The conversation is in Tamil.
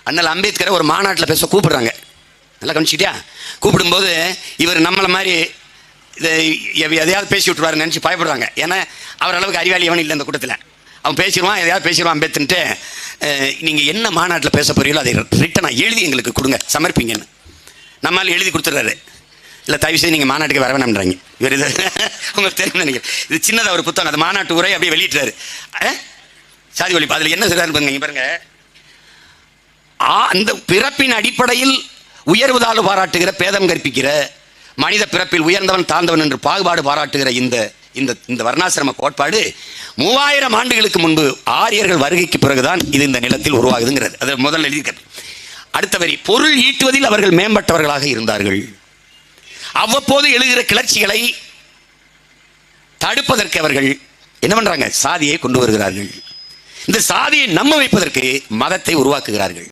அண்ணல் அம்பேத்கரை ஒரு மாநாட்டில் பேச கூப்பிடுறாங்க. நல்லா கவனிச்சிட்டியா? கூப்பிடும்போது இவர் நம்மளை மாதிரி இதை எதையாவது பேசி விட்டுருவாரு நினச்சி பயப்படுறாங்க. ஏன்னா அவர் அளவுக்கு அறிவாளி எவனும் இல்லை இந்த கூட்டத்தில். அவன் பேசிடுவான், எதையாவது பேசிடுவான் அம்பேத்கர்ன்ட்டு. நீங்கள் என்ன மாநாட்டில் பேச போறீங்களோ அதை ரிட்டனாக எழுதி எங்களுக்கு கொடுங்க, சமர்ப்பிங்கன்னு. நம்மளால் எழுதி கொடுத்துட்றாரு. இல்லை தயவு செய்து நீங்கள் மாநாட்டுக்கு வர வேணாம்ன்றாங்க. இவர் இது உங்களுக்கு தெரியும் நினைக்கிறேன். இது சின்னதாக ஒரு புத்தகம், அந்த மாநாட்டு உரை அப்படியே வெளியிட்டாரு. சாதி ஒழிப்பு அதில் என்ன சொல்றாரு பாருங்க. அந்த பிறப்பின் அடிப்படையில் உயர்வு தாழ்வு பாராட்டுகிற, பேதம் கற்பிக்கிற, மனித பிறப்பில் உயர்ந்தவன் தாழ்ந்தவன் என்று பாகுபாடு பாராட்டுகிற இந்த வர்ணாசிரம கோட்பாடு 3000 ஆண்டுகளுக்கு முன்பு ஆரியர்கள் வருகைக்கு பிறகுதான் இது இந்த நிலத்தில் உருவாகுதுங்கிறது. அது முதல்ல எழுதியிருக்கிறது. அடுத்த வரி, பொருள் ஈட்டுவதில் அவர்கள் மேம்பட்டவர்களாக இருந்தார்கள். அவ்வப்போது எழுகிற கிளர்ச்சிகளை தடுப்பதற்கு அவர்கள் என்ன பண்றாங்க? சாதியை கொண்டு வருகிறார்கள். இந்த சாதியை நம்ப வைப்பதற்கு மதத்தை உருவாக்குகிறார்கள்.